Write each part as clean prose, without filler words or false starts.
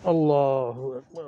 আল্লাহু আকবার।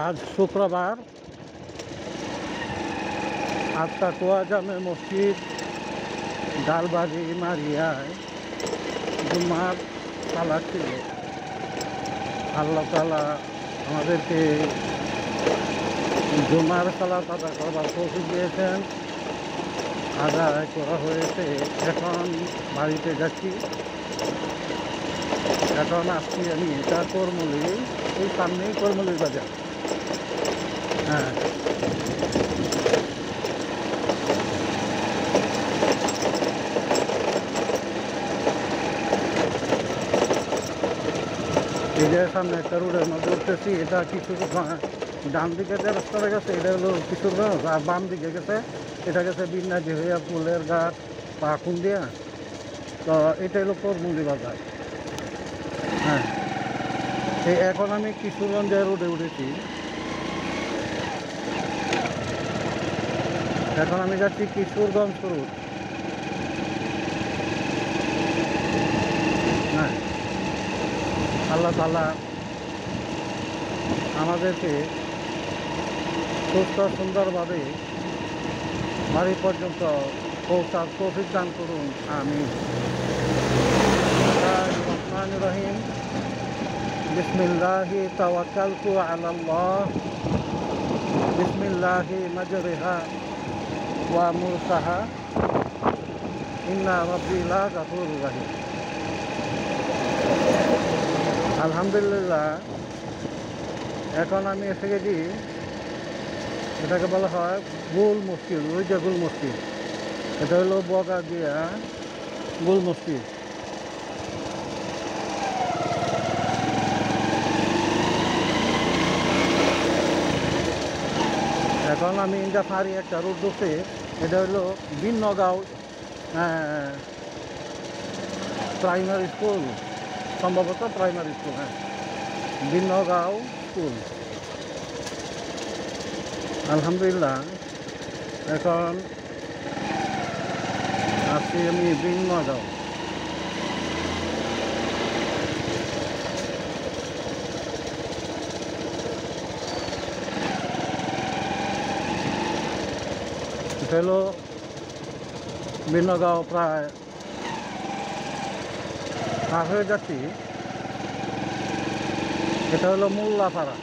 আজ শুক্রবার আত্মাকুয়া জামে মসজিদ ডালবাজি মারিয়ায় জুম্মার সালাত ছিল। আল্লাহ তাআলা আমাদেরকে জুম্মার সালাত আদায় করবার তৌফিক দিয়েছেন, আদায় করা হয়েছে। এখন বাড়িতে যাচ্ছি। এখন আসছি আমি এটা করমলি, এই সামনেই করমলির বাজার। হ্যাঁ, এই যে সামনে একটা রোডের মধ্যে উঠতেছি। এটা কিছু ডান দিকে যে রাস্তাটা গেছে এটা হলো কিশোরগঞ্জ, আর বাম দিকে গেছে এটা গেছে বিন্যাজি হইয়া ফুলের ঘাট পাকুন্দিয়া। তো এটা হলো করমলি বাজার। হ্যাঁ, এই এখন আমি কিশোরগঞ্জের রোডে উঠেছি। এখন আমি যাচ্ছি কিশোরগঞ্জ রোড। হ্যাঁ, আল্লাহ তাআলা আমাদেরকে সুস্থ সুন্দরভাবে বাড়ি পর্যন্ত পৌঁছার তৌফিক দান করুন, আমিন। রহমানির রহিম। বিসমিল্লাহি তাওয়াক্কালতু আলাল্লাহ, বিসমিল্লাহি মাজরিহা ওয়া মুরসাহা, ইন্না রাব্বি লাগাফুরুর রহিম। আলহামদুলিল্লাহ, এখন আমি এসে গেছি, এটাকে বলা হয় গোল মসজিদ। ওই যে গোল মসজিদ, এটা হলো বগাদিয়া গোল মসজিদ। এখন আমি ইন্দাফারি একটা রোড ঢুকছে, এটা হলো বিন্নগাঁও প্রাইমারি স্কুল, সম্ভবত প্রাইমারি স্কুল। হ্যাঁ, বিন্নগাঁও স্কুল। আলহামদুলিল্লাহ, এখন আছি আমি বিন্নগাঁও। এটা হলো বিন্নগাঁও, প্রায় পার হয়ে যাচ্ছি। এটা হলো মোল্লাপাড়া।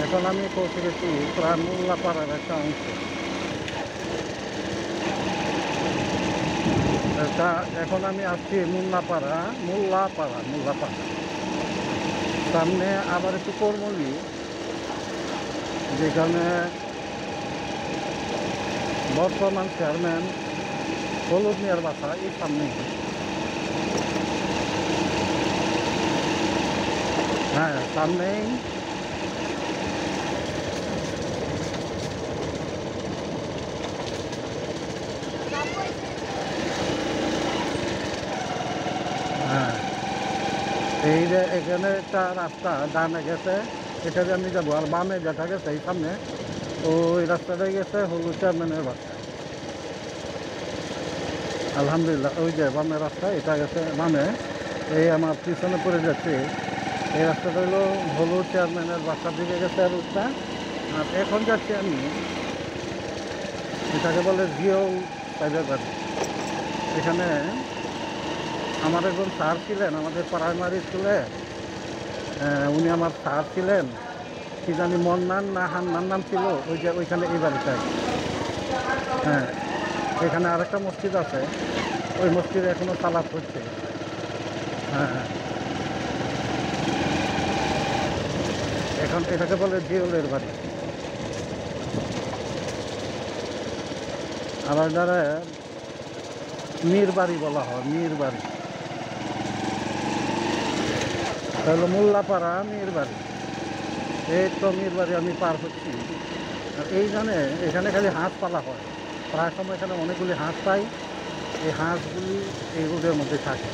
এখন আমি পৌঁছে গেছি প্রায় মোল্লাপাড়ার একটা অংশ। এটা এখন আমি আসছি মোল্লাপাড়া। সামনে আবার একটু কর্মলি, যেখানে বর্তমান চেয়ারম্যান হলুদ মিয়ার বাসা, এই সামনে। হ্যাঁ, সামনেই। হ্যাঁ, এই যে এখানে একটা রাস্তা ডানে গেছে, এটা দিয়ে আমি যাবো। আর বামে যেটা গেছে এই সামনে, ওই রাস্তাটাই গেছে হলুদ চেয়ারম্যানের বাসা। আলহামদুলিল্লাহ, ওই যে বামে রাস্তা, এটা গেছে বামে। এই আমার পিছনে পড়ে যাচ্ছে, এই রাস্তাটা হলো হলুদ চেয়ারম্যানের বাসার দিকে গেছে রুটটা। আর এখন যাচ্ছি আমি, এটাকে বলে জিও সাইবার বাড়ি। এখানে আমার একজন স্যার ছিলেন আমাদের প্রাইমারি স্কুলে, উনি আমার স্যার ছিলেন, কি জানি মন্নান না হান্নান নাম ছিল, ওই যে ওইখানে এই বাড়িটায়। হ্যাঁ, এখানে আরেকটা মসজিদ আছে, ওই মসজিদে এখনো সালাত হচ্ছে। হ্যাঁ, এখন এটাকে বলে জিওলের বাড়ি। আবার যারা মীর বাড়ি বলা হয়, মীর বাড়ি তাহলে মোল্লাপাড়া মীর বাড়ি। এই তো মীর বাড়ি আমি পার হচ্ছি। আর এইখানে এখানে খালি হাঁস পালা হয়, প্রায় সময় এখানে অনেকগুলি হাঁস পাই। এই হাঁসগুলি এই রোডের মধ্যে থাকে।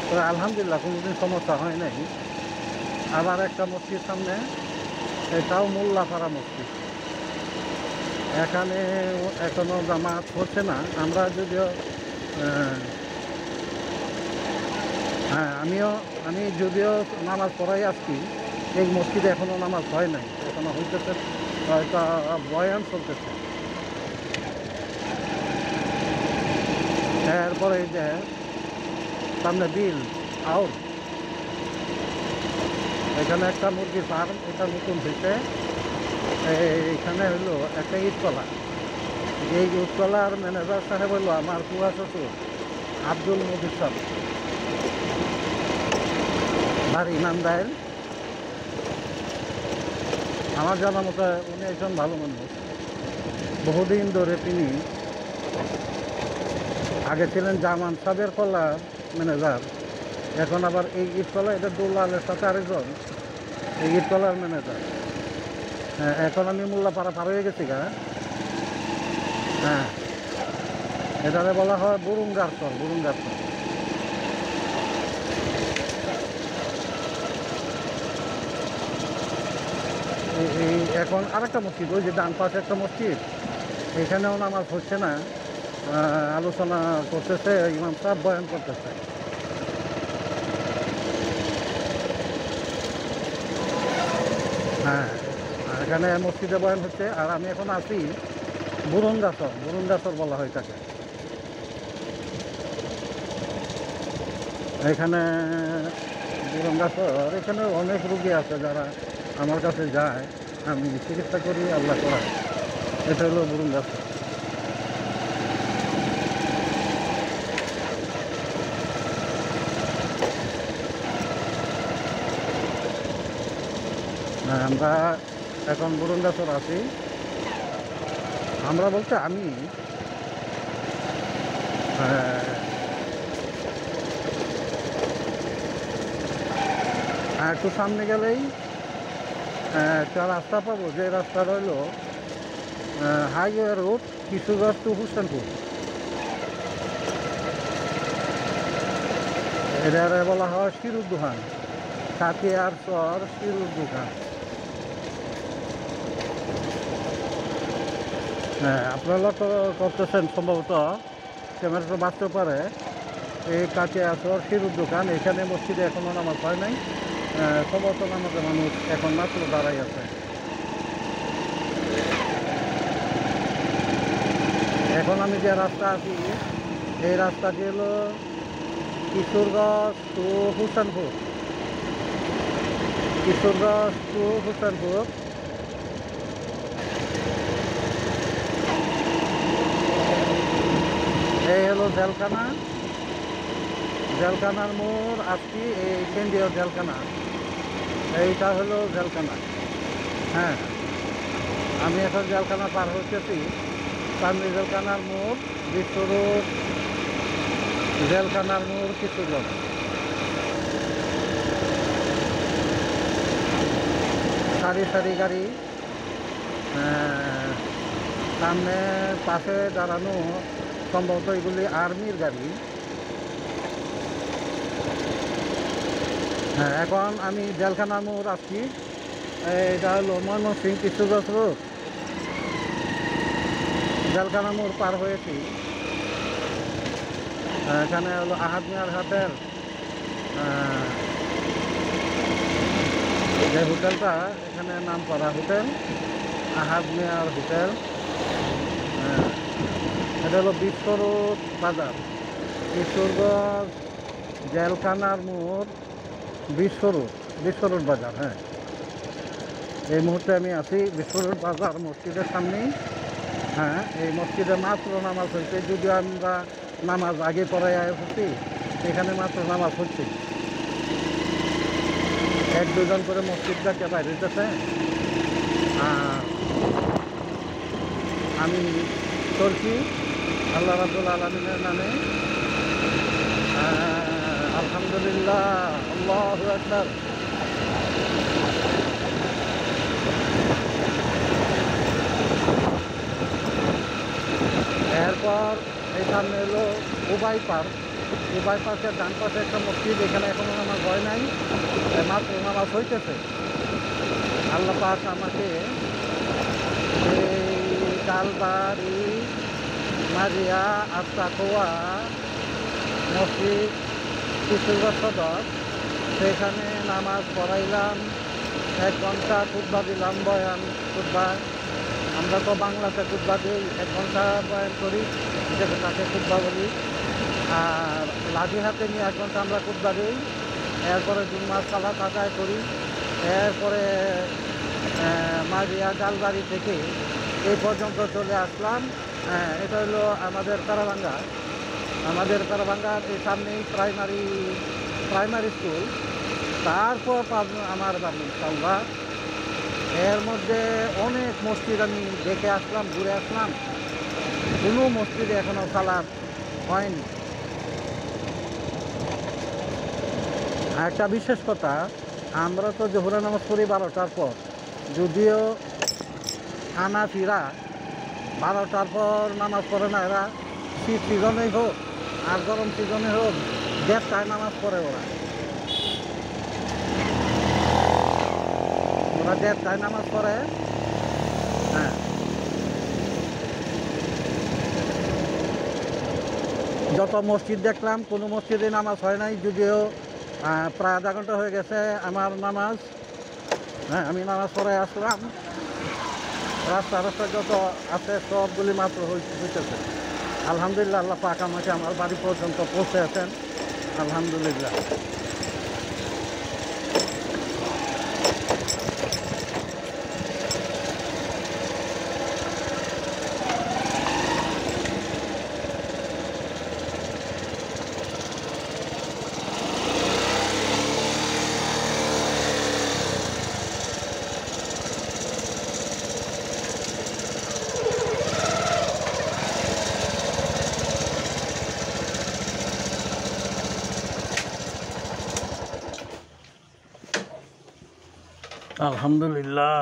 তো আলহামদুলিল্লাহ কোনোদিন সমস্যা হয় নাই। আবার একটা মসজিদ সামনে, এটাও মোল্লাপাড়া মসজিদ। এখানে এখনো জামাত হচ্ছে না। আমরা যদিও আমি যদিও নামাজ পড়াই আসছি, এই মসজিদে এখনো নামাজ হয় নাই, এখনো হইতেছে, হয়তো বয়ান চলতেছে। এরপরে এই যে সামনে বিল আউট, এখানে একটা মুরগির ফার্ম, এটা নতুন হয়েছে। এইখানে হইলো একটা ইটকলা। এই ইটকলার ম্যানেজার সাহেব হইলো আমার কুয়া শ্বশুর আব্দুল মজিদ সাহেব, বাড়ি ইমামদাইল। আমার জানা মতো উনি একজন ভালো মানুষ। বহুদিন ধরে তিনি আগে ছিলেন জামান সাহেবের কলা ম্যানেজার, এখন আবার এই ইটকলা, এটা দুলালের সাথে আরেকজন এই ইটকলার ম্যানেজার। হ্যাঁ, এখন আমি মোল্লাপাড়া পার হয়ে গেছি গা। হ্যাঁ, এটাকে বলা হয় বুরুঙ্গার চর, বুরুঙ্গার চর। এই এখন আরেকটা মসজিদ, ওই যে ডান পাশে একটা মসজিদ, এখানেও নামাজ হচ্ছে না, আলোচনা করতেছে, ইমাম সাহেব বয়ান করতেছে। হ্যাঁ, এখানে মসজিদে বয়ান হচ্ছে। আর আমি এখন আছি বুরুঙ্গাচর, বুরুঙ্গাচর বলা হয় তাকে। এখানে বুরুঙ্গাচর, এখানে অনেক রুগী আছে যারা আমার কাছে যায়, আমি চিকিৎসা করি, আল্লাহ করায়। এটা হলো বুরুঙ্গাচর। আমরা এখন বুরুঙ্গাচর আছি। আমরা বলতে আমি একটু সামনে গেলেই একটা রাস্তা পাবো, যে রাস্তা রইল highway road Kishoreganj to Hossainpur. এটারে বলা হয় শিরুদ্দোহান, কাতিয়ার চর শিরুদ্দোহান। হ্যাঁ, আপনারা লক্ষ্য করতেছেন সম্ভবত, ক্যামেরাটা বাঁচতে পারে। এই কাতিয়ার চর শিরুদ্দোহান, এখানে মসজিদে এখনও নামাজ হয় নাই। সম্ভবত নামাজের মানুষ এখন মাত্র দাঁড়াই আছে। এখন আমি যে রাস্তা আছি, এই রাস্তাটি হলো কিশোরগঞ্জ টু হুসেনপুর, কিশোরগঞ্জ টু হুসেনপুর। এই হলো জেলখানা, জেলখানার মোড় আসছি, এই কেন্দ্রীয় জেলখানা। এইটা হলো জেলখানা। হ্যাঁ, আমি এখন জেলখানা পার হচ্ছি। সামনে জেলখানার মোড়, বিশ্ব রোড, জেলখানার মোড়, কিশোরগঞ্জ। সারি সারি গাড়ি, সামনে পাশে দাঁড়ানো সম্ভবত এগুলি আর্মির গাড়ি। হ্যাঁ, এখন আমি জেলখানা মোড় আসছি। এটা হলো ময়মনসিংহ কিশোরগঞ্জ রোড। জেলখানা মোড় পার হয়েছি। এখানে হলো আহাদ মিয়ার হোটেল, যে হোটেলটা এখানে নাম করা হোটেল আহাদ মিয়ার হোটেল। এটা হলো বিশ্ব রোড বাজার, কিশোরগঞ্জ জেলখানার মোড়, বিশ্ব রোড বাজার। হ্যাঁ, এই মুহূর্তে আমি আছি বিশ্ব রোড বাজার মসজিদের সামনেই। হ্যাঁ, এই মসজিদে মাত্র নামাজ হয়েছে, যদিও আমরা নামাজ আগে পড়াই হচ্ছি, এখানে মাত্র নামাজ হচ্ছে। 1-2 জন করে মসজিদটাকে বাইরে হইতেছে। আর আমি চলছি আল্লাহ রাব্বুল আলামিনের নামে। আলহামদুলিল্লাহ, আল্লাহু আকবার। এরপর এই সামনে হলো উবাই পার্ক। উবাই পার্কের ডান পাশে একটা মসজিদ, এখানে এখনো নামাজ হয় নাই, মাত্র নামাজ হইতেছে। আল্লাহ পাক আমাকে এই কালবাড়ি মারিয়া আত্মাকোয়া মসজিদ কিশোরগঞ্জ সদর, সেখানে নামাজ পড়াইলাম। 1 ঘন্টা খুতবা দিলাম, বয়ান খুতবা। আমরা তো বাংলাতে খুতবা দিই, 1 ঘন্টা বয়ান করি, যেটা তাকে খুতবা বলি। আর লাঠি হাতে নিয়ে 1 ঘন্টা আমরা খুতবা দিই। এরপরে জুম্মার সালাত আদায় করি। এরপরে মারিয়া গালবাড়ি থেকে এই পর্যন্ত চলে আসলাম। এটা হলো আমাদের কারাবাঙ্গা। আমাদের কারাবাঙ্গার এই সামনেই প্রাইমারি স্কুল। তারপর আমার বাড়ি কালবা। এর মধ্যে অনেক মসজিদ আমি দেখে আসলাম, ঘুরে আসলাম। কোনো মসজিদে এখনও সালাত হয়নি। একটা বিশেষ কথা, আমরা তো জোহরের নামাজ পড়ি 12টার পর, যদিও হানাফিরা 12টার পর নামাজ পড়ে না। এরা শীত সিজনেই হোক আর গরম সিজনে হোক, 1:30টায় নামাজ পড়ে ওরা 1:30টায় নামাজ পড়ে। হ্যাঁ, যত মসজিদ দেখলাম কোনো মসজিদে নামাজ হয় নাই, যদিও প্রায় আধা ঘন্টা হয়ে গেছে আমার নামাজ। হ্যাঁ, আমি নামাজ পড়ে আসলাম। রাস্তা যত আছে সবগুলি মাত্র হইতেছে। আলহামদুলিল্লাহ, আল্লাহ পাক আমাকে আমার বাড়ি পর্যন্ত পৌঁছে আছেন, আলহামদুলিল্লাহ। আলহামদুলিল্লাহ।